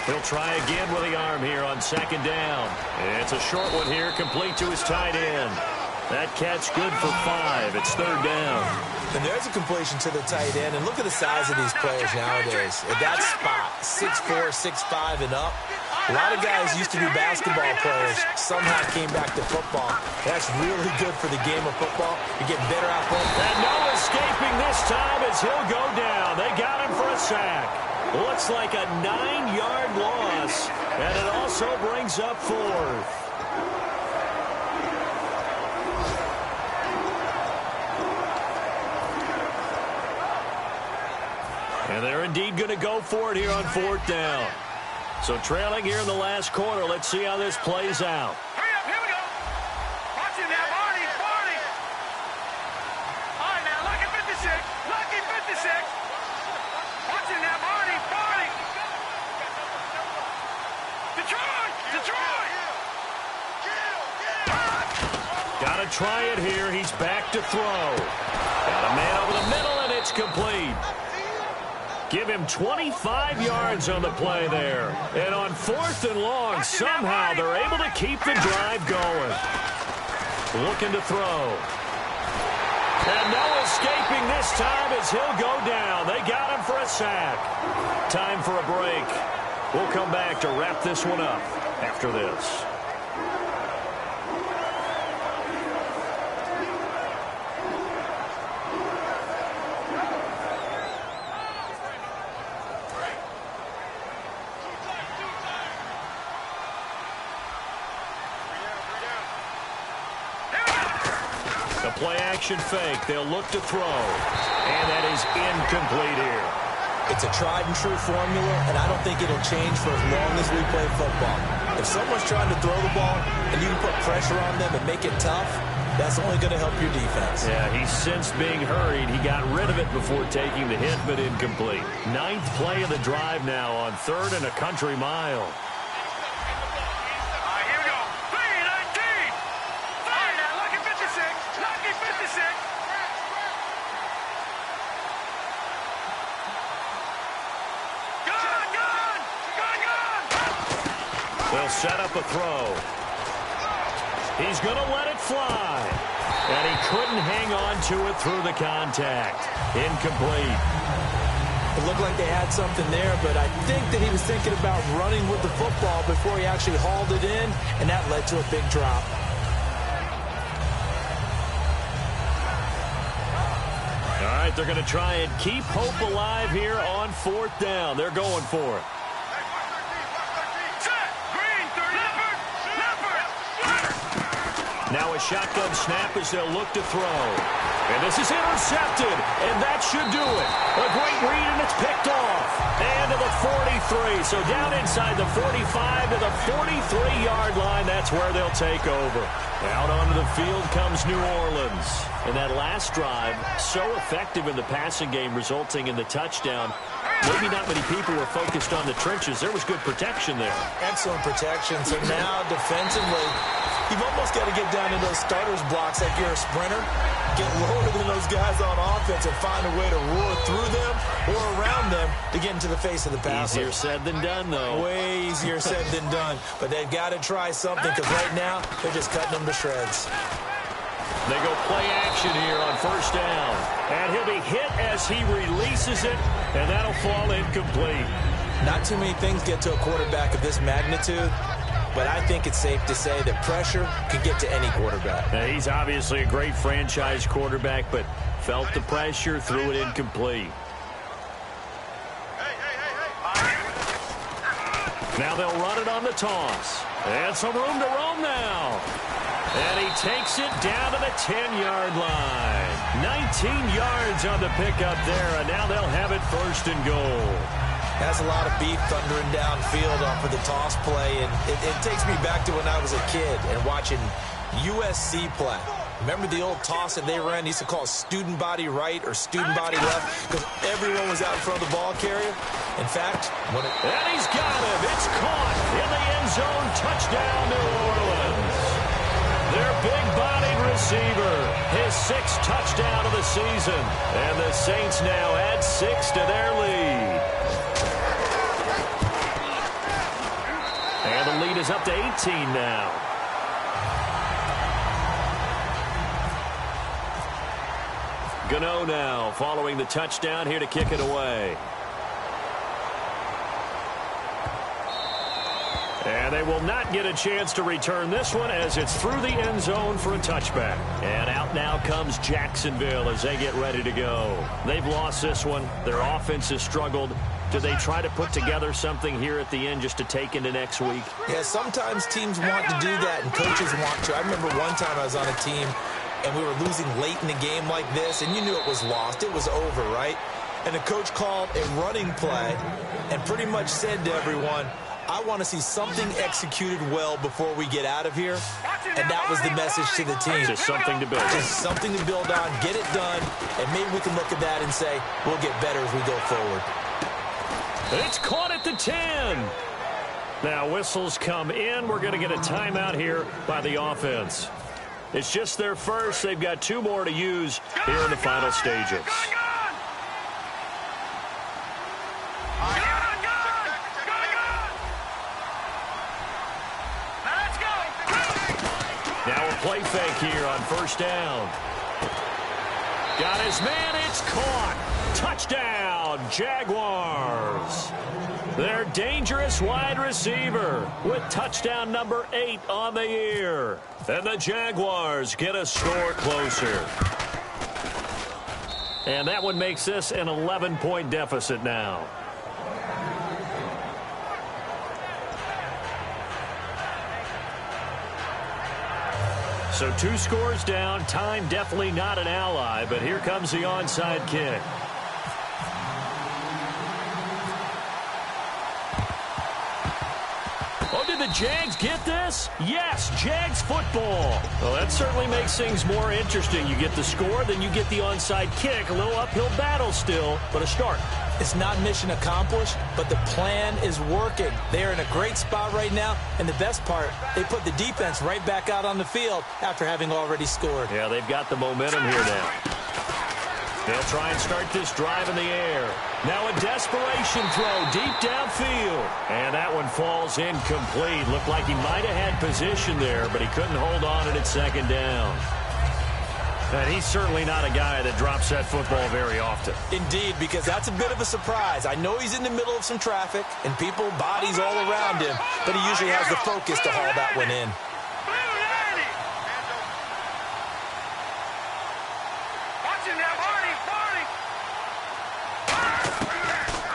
He'll try again with the arm here on 2nd down. It's a short one here, complete to his tight end. That catch good for 5. It's 3rd down. And there's a completion to the tight end. And look at the size of these players nowadays. At that spot, 6'4", 6'5", and up. A lot of guys used to be basketball players. Somehow came back to football. That's really good for the game of football. You're getting better at football. And no escaping this time as he'll go down. They got him for a sack. Looks like a 9-yard loss, and it also brings up 4th. And they're indeed going to go for it here on 4th down. So trailing here in the last quarter. Let's see how this plays out. Hurry up, here we go. Watch it now, Barney. All right, now, lucky 56. Lucky 56. Watch it now, Barney. Detroit. Got to try it here. He's back to throw. Got a man over the middle, and it's complete. Give him 25 yards on the play there. And on 4th and long, somehow they're able to keep the drive going. Looking to throw. And no escaping this time as he'll go down. They got him for a sack. Time for a break. We'll come back to wrap this one up after this. A play-action fake. They'll look to throw. And that is incomplete here. It's a tried-and-true formula, and I don't think it'll change for as long as we play football. If someone's trying to throw the ball and you can put pressure on them and make it tough, that's only going to help your defense. Yeah, he sensed being hurried. He got rid of it before taking the hit, but incomplete. 9th play of the drive now on 3rd and a country mile. Here we go. 3-19. Now, lucky 56. Lucky 56. They'll set up a throw. He's going to let it fly. And he couldn't hang on to it through the contact. Incomplete. It looked like they had something there, but I think that he was thinking about running with the football before he actually hauled it in, and that led to a big drop. All right, they're going to try and keep hope alive here on 4th down. They're going for it. Now a shotgun snap as they'll look to throw. And this is intercepted, and that should do it. A great read, and it's picked off. And to the 43. So down inside the 45 to the 43-yard line. That's where they'll take over. Out onto the field comes New Orleans. And that last drive, so effective in the passing game, resulting in the touchdown. Maybe not many people were focused on the trenches. There was good protection there. Excellent protection. So now defensively, you've almost got to get down to those starters blocks like you're a sprinter. Get lower than those guys on offense and find a way to roar through them or around them to get into the face of the passer. Easier said than done, though. Way easier said than done. But they've got to try something because right now they're just cutting them to shreds. They go play action here on 1st down. And he'll be hit as he releases it, and that'll fall incomplete. Not too many things get to a quarterback of this magnitude, but I think it's safe to say that pressure can get to any quarterback. Now, he's obviously a great franchise quarterback, but felt the pressure, threw it incomplete. Now they'll run it on the toss. And some room to roam now. And he takes it down to the 10-yard line. 19 yards on the pickup there, and now they'll have it 1st and goal. Has a lot of beef thundering downfield off of the toss play, and it takes me back to when I was a kid and watching USC play. Remember the old toss that they ran? They used to call it student body right or student body left because everyone was out in front of the ball carrier. In fact, and he's got him. It's caught in the end zone. Touchdown, New Orleans. Their big-bodied receiver, his 6th touchdown of the season. And the Saints now add 6 to their lead. And the lead is up to 18 now. Gano now following the touchdown here to kick it away. And they will not get a chance to return this one as it's through the end zone for a touchback. And out now comes Jacksonville as they get ready to go. They've lost this one. Their offense has struggled. Do they try to put together something here at the end just to take into next week? Yeah, sometimes teams want to do that and coaches want to. I remember one time I was on a team and we were losing late in the game like this, and you knew it was lost. It was over, right? And the coach called a running play and pretty much said to everyone, I want to see something executed well before we get out of here. And that was the message to the team. Just something to build on. Just something to build on, get it done, and maybe we can look at that and say, we'll get better as we go forward. It's caught at the 10. Now whistles come in. We're going to get a timeout here by the offense. It's just their first. They've got 2 more to use here in the final stages. Now a play fake here on 1st down. Got his man. It's caught. Touchdown, Jaguars. Their dangerous wide receiver with touchdown number 8 on the year. And the Jaguars get a score closer. And that one makes this an 11-point deficit now. So 2 scores down. Time definitely not an ally, but here comes the onside kick. Oh, did the Jags get this? Yes, Jags football. Well, that certainly makes things more interesting. You get the score, then you get the onside kick. A little uphill battle still, but a start. It's not mission accomplished, but the plan is working. They are in a great spot right now, and the best part, they put the defense right back out on the field after having already scored. Yeah, they've got the momentum here now. They'll try and start this drive in the air. Now a desperation throw deep downfield. And that one falls incomplete. Looked like he might have had position there, but he couldn't hold on at second down. And he's certainly not a guy that drops that football very often. Indeed, because that's a bit of a surprise. I know he's in the middle of some traffic and people, bodies all around him, but he usually has the focus to haul that one in.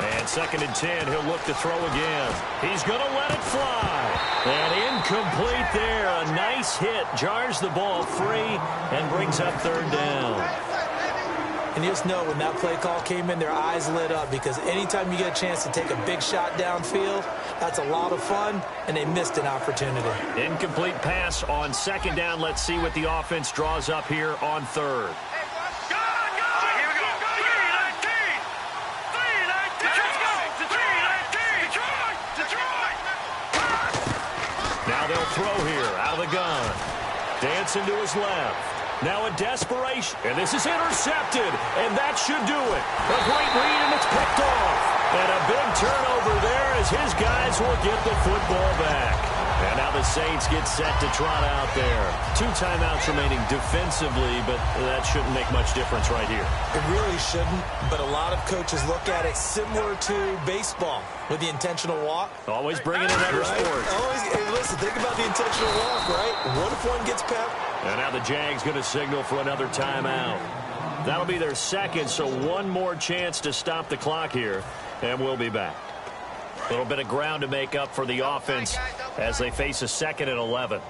And 2nd and 10, he'll look to throw again. He's going to let it fly. And incomplete there. A nice hit. Jars the ball free and brings up 3rd down. And you just know when that play call came in, their eyes lit up because anytime you get a chance to take a big shot downfield, that's a lot of fun, and they missed an opportunity. Incomplete pass on 2nd down. Let's see what the offense draws up here on 3rd. Now they'll throw here out of the gun. Dancing to his left. Now a desperation. And this is intercepted. And that should do it. A great read, and it's picked off. And a big turnover there as his guys will get the football back. And now the Saints get set to trot out there. 2 timeouts remaining defensively, but that shouldn't make much difference right here. It really shouldn't, but a lot of coaches look at it similar to baseball with the intentional walk. Always bringing in other sports. Always, hey, listen, think about the intentional walk, right? What if one gets pep? And now the Jags going to signal for another timeout. That'll be their 2nd, so 1 more chance to stop the clock here, and we'll be back. A little bit of ground to make up for the offense as they face a 2nd and 11.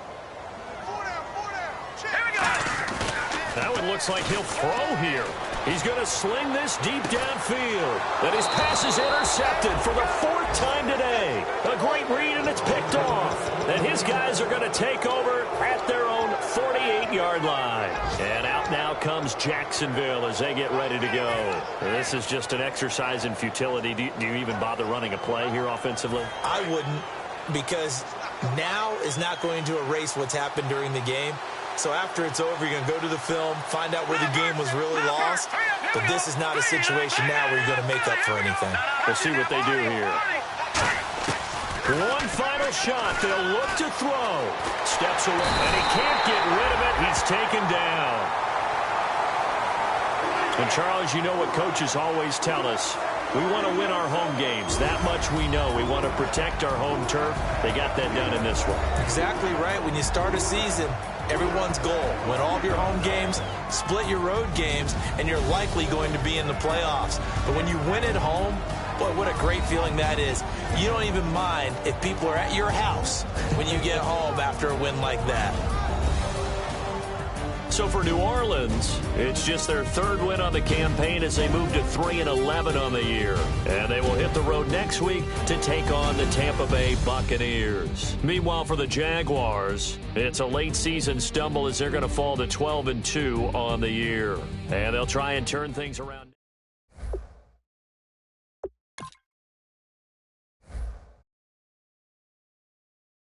That one looks like he'll throw here. He's going to sling this deep downfield. And his pass is intercepted for the 4th time today. A great read, and it's picked off. And his guys are going to take over at their own 48-yard line. And out now comes Jacksonville as they get ready to go. And this is just an exercise in futility. Do you even bother running a play here offensively? I wouldn't, because now is not going to erase what's happened during the game. So after it's over, you're going to go to the film, find out where the game was really lost. But this is not a situation now where you're going to make up for anything. We'll see what they do here. One final shot. They'll look to throw. Steps away, and he can't get rid of it. He's taken down. And, Charles, you know what coaches always tell us. We want to win our home games. That much we know. We want to protect our home turf. They got that done in this one. Exactly right. When you start a season, everyone's goal, win all of your home games, split your road games, and you're likely going to be in the playoffs. But when you win at home, boy, what a great feeling that is. You don't even mind if people are at your house when you get home after a win like that. So for New Orleans, it's just their 3rd win on the campaign as they move to 3-11 on the year. And they will hit the road next week to take on the Tampa Bay Buccaneers. Meanwhile, for the Jaguars, it's a late season stumble as they're going to fall to 12-2 on the year. And they'll try and turn things around.